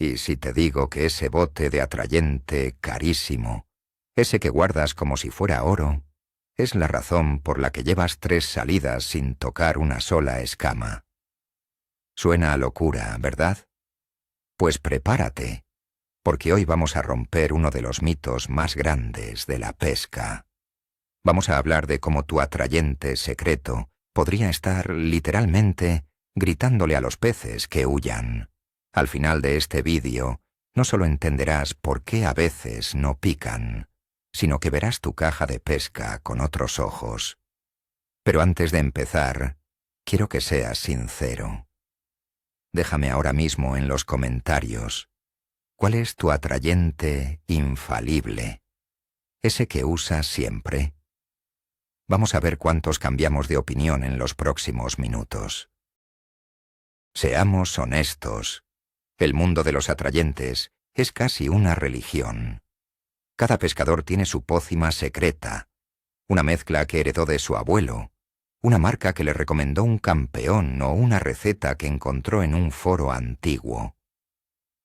Y si te digo que ese bote de atrayente carísimo, ese que guardas como si fuera oro, es la razón por la que llevas 3 salidas sin tocar una sola escama. Suena a locura, ¿verdad? Pues prepárate, porque hoy vamos a romper uno de los mitos más grandes de la pesca. Vamos a hablar de cómo tu atrayente secreto podría estar literalmente gritándole a los peces que huyan. Al final de este vídeo, no solo entenderás por qué a veces no pican, sino que verás tu caja de pesca con otros ojos. Pero antes de empezar, quiero que seas sincero. Déjame ahora mismo en los comentarios cuál es tu atrayente infalible, ese que usas siempre. Vamos a ver cuántos cambiamos de opinión en los próximos minutos. Seamos honestos. El mundo de los atrayentes es casi una religión. Cada pescador tiene su pócima secreta, una mezcla que heredó de su abuelo, una marca que le recomendó un campeón o una receta que encontró en un foro antiguo.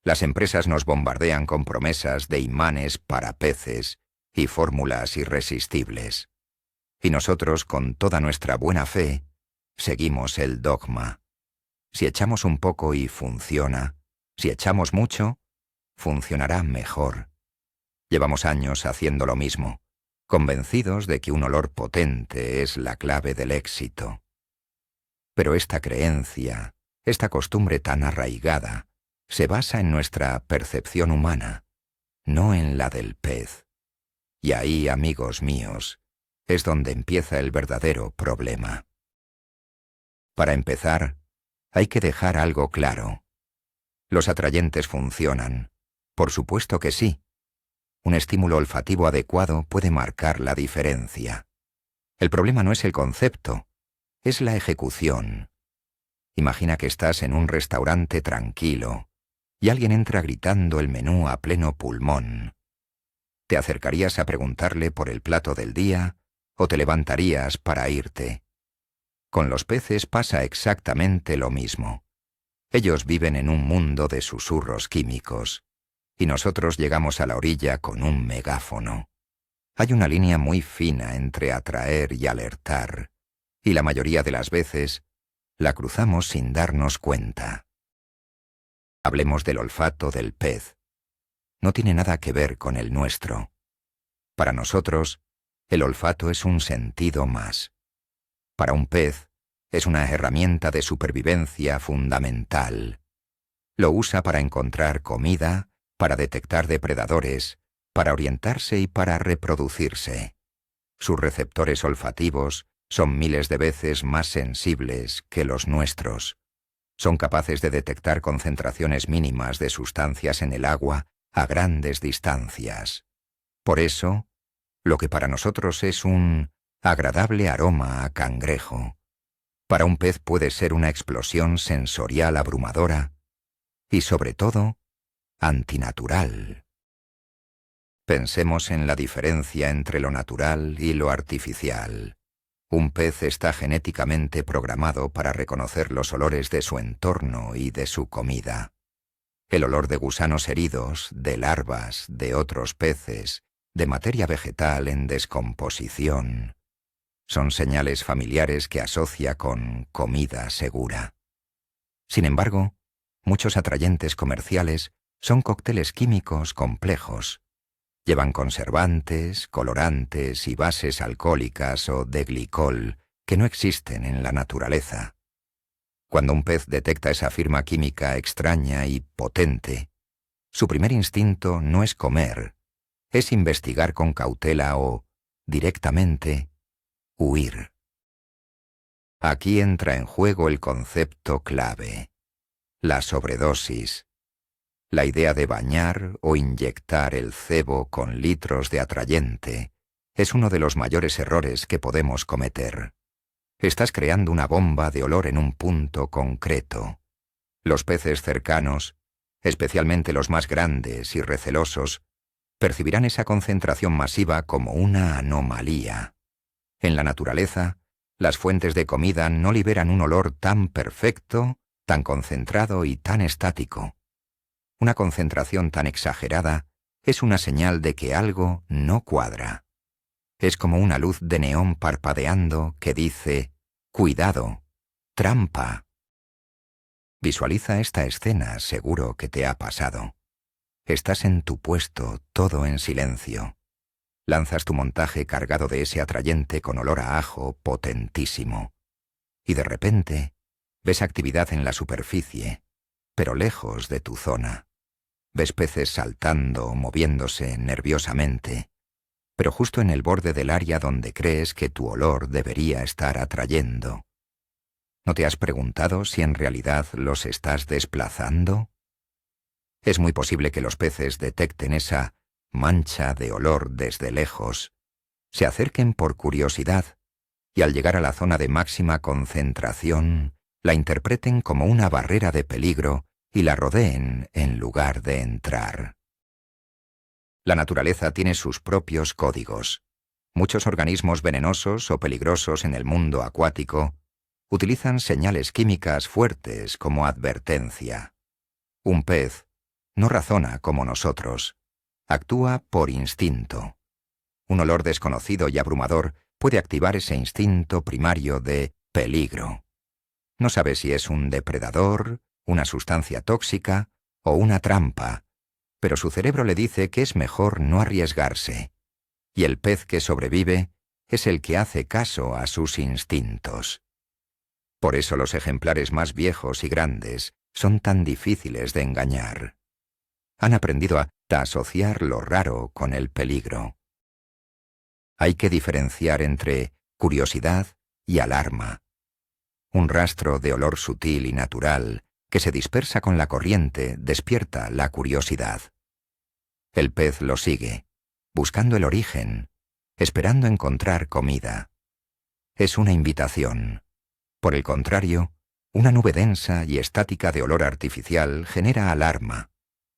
Las empresas nos bombardean con promesas de imanes para peces y fórmulas irresistibles. Y nosotros, con toda nuestra buena fe, seguimos el dogma. Si echamos un poco y funciona, si echamos mucho, funcionará mejor. Llevamos años haciendo lo mismo, convencidos de que un olor potente es la clave del éxito. Pero esta creencia, esta costumbre tan arraigada, se basa en nuestra percepción humana, no en la del pez. Y ahí, amigos míos, es donde empieza el verdadero problema. Para empezar, hay que dejar algo claro. ¿Los atrayentes funcionan? Por supuesto que sí. Un estímulo olfativo adecuado puede marcar la diferencia. El problema no es el concepto, es la ejecución. Imagina que estás en un restaurante tranquilo y alguien entra gritando el menú a pleno pulmón. ¿Te acercarías a preguntarle por el plato del día o te levantarías para irte? Con los peces pasa exactamente lo mismo. Ellos viven en un mundo de susurros químicos, y nosotros llegamos a la orilla con un megáfono. Hay una línea muy fina entre atraer y alertar, y la mayoría de las veces la cruzamos sin darnos cuenta. Hablemos del olfato del pez. No tiene nada que ver con el nuestro. Para nosotros, el olfato es un sentido más. Para un pez, es una herramienta de supervivencia fundamental. Lo usa para encontrar comida, para detectar depredadores, para orientarse y para reproducirse. Sus receptores olfativos son miles de veces más sensibles que los nuestros. Son capaces de detectar concentraciones mínimas de sustancias en el agua a grandes distancias. Por eso, lo que para nosotros es un agradable aroma a cangrejo, para un pez puede ser una explosión sensorial abrumadora y, sobre todo, antinatural. Pensemos en la diferencia entre lo natural y lo artificial. Un pez está genéticamente programado para reconocer los olores de su entorno y de su comida. El olor de gusanos heridos, de larvas, de otros peces, de materia vegetal en descomposición. Son señales familiares que asocia con comida segura. Sin embargo, muchos atrayentes comerciales son cócteles químicos complejos. Llevan conservantes, colorantes y bases alcohólicas o de glicol que no existen en la naturaleza. Cuando un pez detecta esa firma química extraña y potente, su primer instinto no es comer, es investigar con cautela o, directamente, huir. Aquí entra en juego el concepto clave, la sobredosis. La idea de bañar o inyectar el cebo con litros de atrayente es uno de los mayores errores que podemos cometer. Estás creando una bomba de olor en un punto concreto. Los peces cercanos, especialmente los más grandes y recelosos, percibirán esa concentración masiva como una anomalía. En la naturaleza, las fuentes de comida no liberan un olor tan perfecto, tan concentrado y tan estático. Una concentración tan exagerada es una señal de que algo no cuadra. Es como una luz de neón parpadeando que dice: «Cuidado, trampa». Visualiza esta escena, seguro que te ha pasado. Estás en tu puesto, todo en silencio. Lanzas tu montaje cargado de ese atrayente con olor a ajo potentísimo. Y de repente, ves actividad en la superficie, pero lejos de tu zona. Ves peces saltando, moviéndose nerviosamente, pero justo en el borde del área donde crees que tu olor debería estar atrayendo. ¿No te has preguntado si en realidad los estás desplazando? Es muy posible que los peces detecten esa mancha de olor desde lejos, se acerquen por curiosidad y al llegar a la zona de máxima concentración, la interpreten como una barrera de peligro y la rodeen en lugar de entrar. La naturaleza tiene sus propios códigos. Muchos organismos venenosos o peligrosos en el mundo acuático utilizan señales químicas fuertes como advertencia. Un pez no razona como nosotros, actúa por instinto. Un olor desconocido y abrumador puede activar ese instinto primario de peligro. No sabe si es un depredador, una sustancia tóxica o una trampa, pero su cerebro le dice que es mejor no arriesgarse, y el pez que sobrevive es el que hace caso a sus instintos. Por eso los ejemplares más viejos y grandes son tan difíciles de engañar. Han aprendido a asociar lo raro con el peligro. Hay que diferenciar entre curiosidad y alarma. Un rastro de olor sutil y natural que se dispersa con la corriente despierta la curiosidad. El pez lo sigue, buscando el origen, esperando encontrar comida. Es una invitación. Por el contrario, una nube densa y estática de olor artificial genera alarma.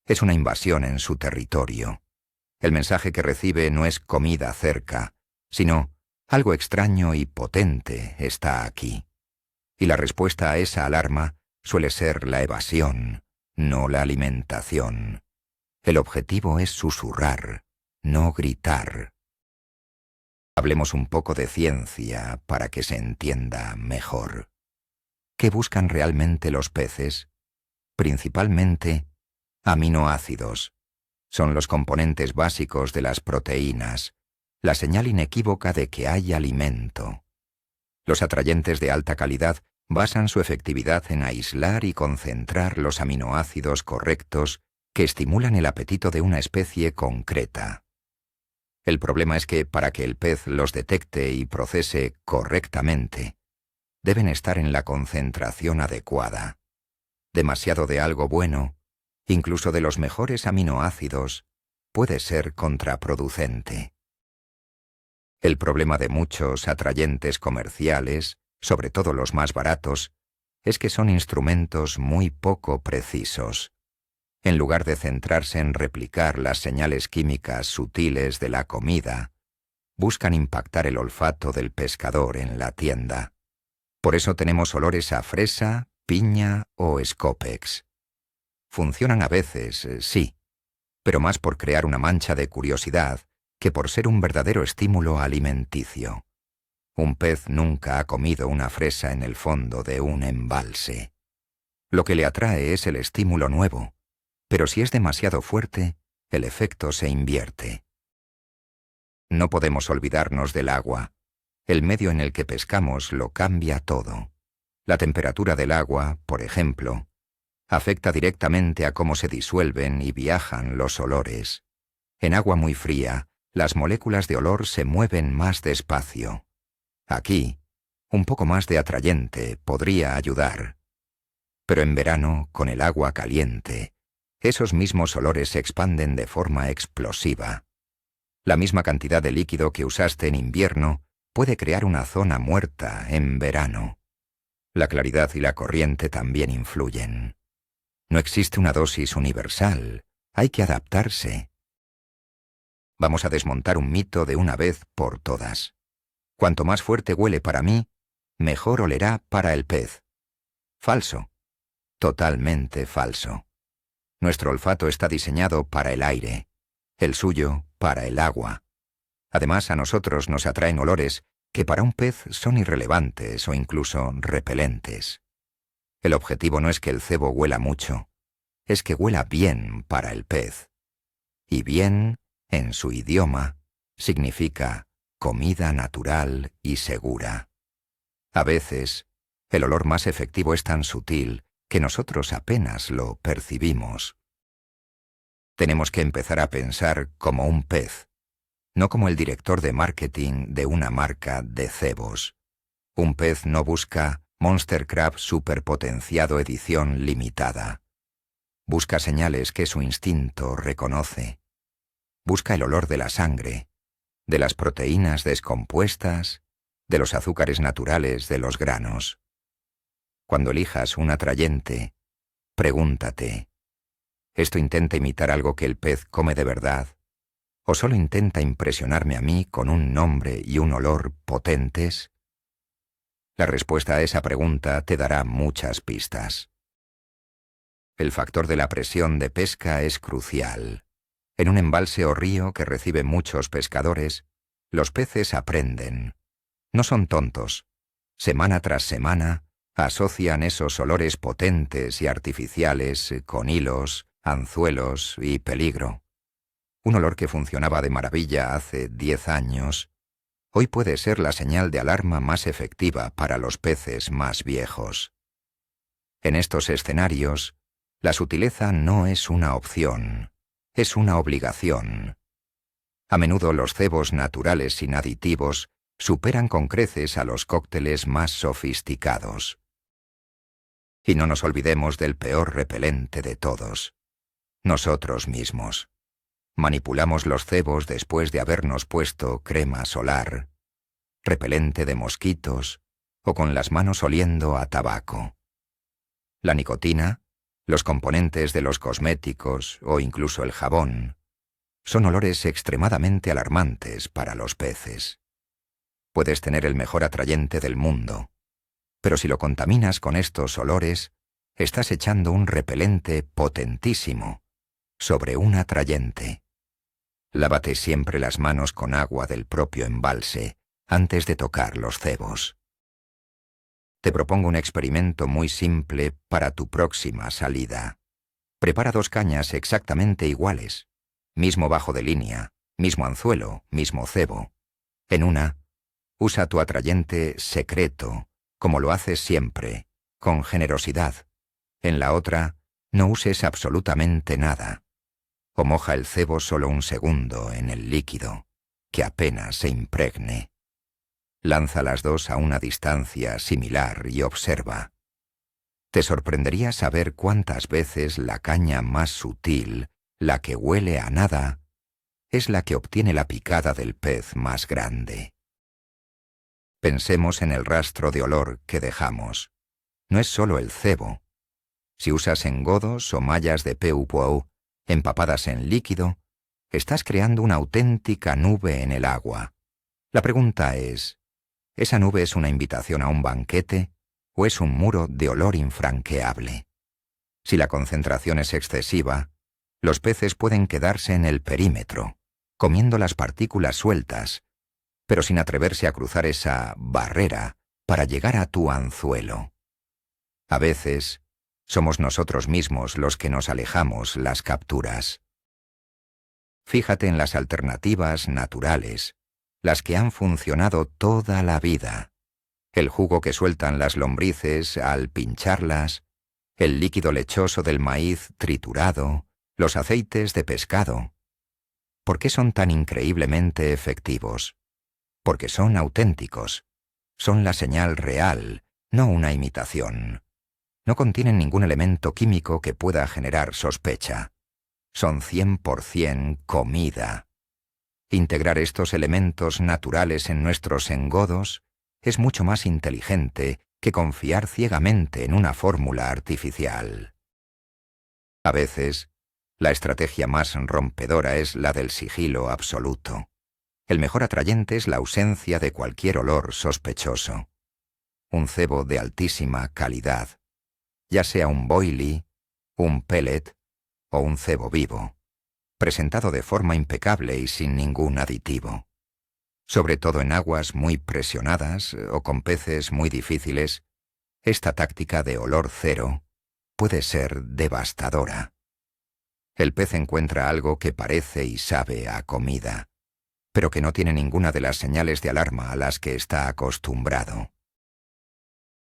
Es una invasión en su territorio. El mensaje que recibe no es comida cerca, sino algo extraño y potente está aquí. Y la respuesta a esa alarma suele ser la evasión, no la alimentación. El objetivo es susurrar, no gritar. Hablemos un poco de ciencia para que se entienda mejor. ¿Qué buscan realmente los peces? Principalmente aminoácidos. Son los componentes básicos de las proteínas, la señal inequívoca de que hay alimento. Los atrayentes de alta calidad basan su efectividad en aislar y concentrar los aminoácidos correctos que estimulan el apetito de una especie concreta. El problema es que para que el pez los detecte y procese correctamente, deben estar en la concentración adecuada. Demasiado de algo bueno, incluso de los mejores aminoácidos, puede ser contraproducente. El problema de muchos atrayentes comerciales, sobre todo los más baratos, es que son instrumentos muy poco precisos. En lugar de centrarse en replicar las señales químicas sutiles de la comida, buscan impactar el olfato del pescador en la tienda. Por eso tenemos olores a fresa, piña o Scopex. Funcionan a veces, sí, pero más por crear una mancha de curiosidad que por ser un verdadero estímulo alimenticio. Un pez nunca ha comido una fresa en el fondo de un embalse. Lo que le atrae es el estímulo nuevo, pero si es demasiado fuerte, el efecto se invierte. No podemos olvidarnos del agua. El medio en el que pescamos lo cambia todo. La temperatura del agua, por ejemplo, afecta directamente a cómo se disuelven y viajan los olores. En agua muy fría, las moléculas de olor se mueven más despacio. Aquí, un poco más de atrayente podría ayudar. Pero en verano, con el agua caliente, esos mismos olores se expanden de forma explosiva. La misma cantidad de líquido que usaste en invierno puede crear una zona muerta en verano. La claridad y la corriente también influyen. No existe una dosis universal, hay que adaptarse. Vamos a desmontar un mito de una vez por todas. Cuanto más fuerte huele para mí, mejor olerá para el pez. Falso. Totalmente falso. Nuestro olfato está diseñado para el aire, el suyo para el agua. Además, a nosotros nos atraen olores que para un pez son irrelevantes o incluso repelentes. El objetivo no es que el cebo huela mucho, es que huela bien para el pez. Y bien, en su idioma, significa comida natural y segura. A veces, el olor más efectivo es tan sutil que nosotros apenas lo percibimos. Tenemos que empezar a pensar como un pez, no como el director de marketing de una marca de cebos. Un pez no busca Monster Crab superpotenciado edición limitada. Busca señales que su instinto reconoce. Busca el olor de la sangre, de las proteínas descompuestas, de los azúcares naturales de los granos. Cuando elijas un atrayente, pregúntate, ¿esto intenta imitar algo que el pez come de verdad? ¿O solo intenta impresionarme a mí con un nombre y un olor potentes? La respuesta a esa pregunta te dará muchas pistas. El factor de la presión de pesca es crucial. En un embalse o río que recibe muchos pescadores, los peces aprenden. No son tontos. Semana tras semana, asocian esos olores potentes y artificiales con hilos, anzuelos y peligro. Un olor que funcionaba de maravilla hace 10 años, hoy puede ser la señal de alarma más efectiva para los peces más viejos. En estos escenarios, la sutileza no es una opción, es una obligación. A menudo los cebos naturales sin aditivos superan con creces a los cócteles más sofisticados. Y no nos olvidemos del peor repelente de todos, nosotros mismos. Manipulamos los cebos después de habernos puesto crema solar, repelente de mosquitos o con las manos oliendo a tabaco. La nicotina, los componentes de los cosméticos o incluso el jabón son olores extremadamente alarmantes para los peces. Puedes tener el mejor atrayente del mundo, pero si lo contaminas con estos olores, estás echando un repelente potentísimo sobre un atrayente. Lávate siempre las manos con agua del propio embalse antes de tocar los cebos. Te propongo un experimento muy simple para tu próxima salida. Prepara 2 cañas exactamente iguales, mismo bajo de línea, mismo anzuelo, mismo cebo. En una, usa tu atrayente secreto, como lo haces siempre, con generosidad. En la otra, no uses absolutamente nada. O moja el cebo solo un segundo en el líquido, que apenas se impregne. Lanza las 2 a una distancia similar y observa. Te sorprendería saber cuántas veces la caña más sutil, la que huele a nada, es la que obtiene la picada del pez más grande. Pensemos en el rastro de olor que dejamos. No es solo el cebo. Si usas engodos o mallas de PU empapadas en líquido, estás creando una auténtica nube en el agua. La pregunta es, ¿esa nube es una invitación a un banquete o es un muro de olor infranqueable? Si la concentración es excesiva, los peces pueden quedarse en el perímetro, comiendo las partículas sueltas, pero sin atreverse a cruzar esa barrera para llegar a tu anzuelo. A veces, somos nosotros mismos los que nos alejamos las capturas. Fíjate en las alternativas naturales, las que han funcionado toda la vida. El jugo que sueltan las lombrices al pincharlas, el líquido lechoso del maíz triturado, los aceites de pescado. ¿Por qué son tan increíblemente efectivos? Porque son auténticos. Son la señal real, no una imitación. No contienen ningún elemento químico que pueda generar sospecha. Son 100% comida. Integrar estos elementos naturales en nuestros engodos es mucho más inteligente que confiar ciegamente en una fórmula artificial. A veces, la estrategia más rompedora es la del sigilo absoluto. El mejor atrayente es la ausencia de cualquier olor sospechoso. Un cebo de altísima calidad, ya sea un boilie, un pellet o un cebo vivo, presentado de forma impecable y sin ningún aditivo. Sobre todo en aguas muy presionadas o con peces muy difíciles, esta táctica de olor cero puede ser devastadora. El pez encuentra algo que parece y sabe a comida, pero que no tiene ninguna de las señales de alarma a las que está acostumbrado.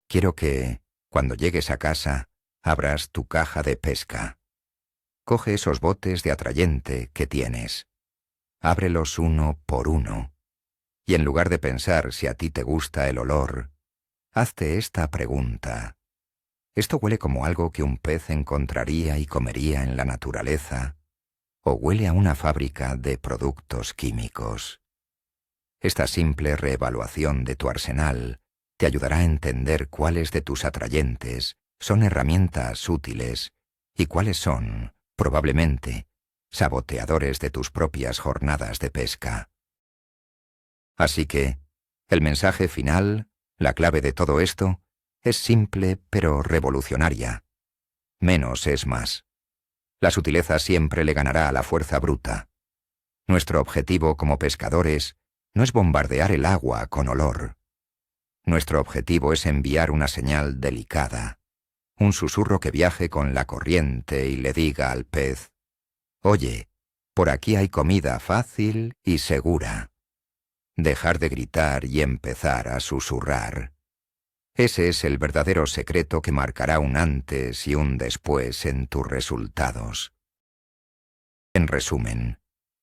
Quiero que, cuando llegues a casa, abras tu caja de pesca. Coge esos botes de atrayente que tienes. Ábrelos uno por uno. Y en lugar de pensar si a ti te gusta el olor, hazte esta pregunta. ¿Esto huele como algo que un pez encontraría y comería en la naturaleza? ¿O huele a una fábrica de productos químicos? Esta simple reevaluación de tu arsenal te ayudará a entender cuáles de tus atrayentes son herramientas útiles y cuáles son, probablemente, saboteadores de tus propias jornadas de pesca. Así que, el mensaje final, la clave de todo esto, es simple pero revolucionaria. Menos es más. La sutileza siempre le ganará a la fuerza bruta. Nuestro objetivo como pescadores no es bombardear el agua con olor. Nuestro objetivo es enviar una señal delicada, un susurro que viaje con la corriente y le diga al pez: «Oye, por aquí hay comida fácil y segura». Dejar de gritar y empezar a susurrar. Ese es el verdadero secreto que marcará un antes y un después en tus resultados. En resumen,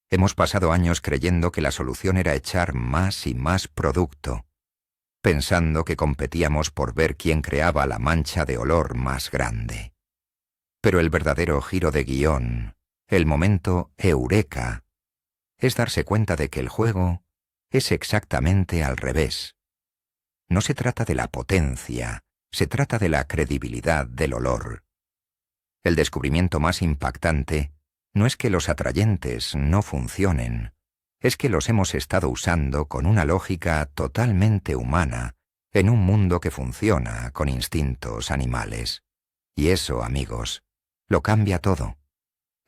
hemos pasado años creyendo que la solución era echar más y más producto, pensando que competíamos por ver quién creaba la mancha de olor más grande. Pero el verdadero giro de guión, el momento eureka, es darse cuenta de que el juego es exactamente al revés. No se trata de la potencia, se trata de la credibilidad del olor. El descubrimiento más impactante no es que los atrayentes no funcionen, es que los hemos estado usando con una lógica totalmente humana en un mundo que funciona con instintos animales. Y eso, amigos, lo cambia todo.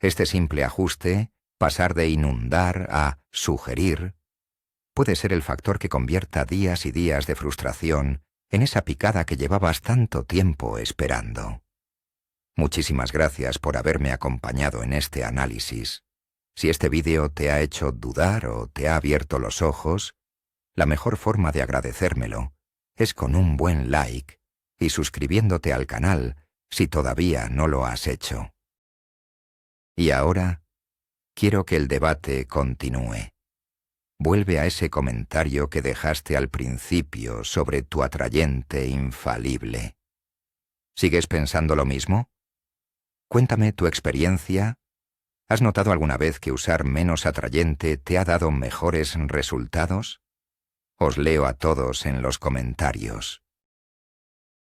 Este simple ajuste, pasar de inundar a sugerir, puede ser el factor que convierta días y días de frustración en esa picada que llevabas tanto tiempo esperando. Muchísimas gracias por haberme acompañado en este análisis. Si este vídeo te ha hecho dudar o te ha abierto los ojos, la mejor forma de agradecérmelo es con un buen like y suscribiéndote al canal si todavía no lo has hecho. Y ahora, quiero que el debate continúe. Vuelve a ese comentario que dejaste al principio sobre tu atrayente infalible. ¿Sigues pensando lo mismo? Cuéntame tu experiencia. ¿Has notado alguna vez que usar menos atrayente te ha dado mejores resultados? Os leo a todos en los comentarios.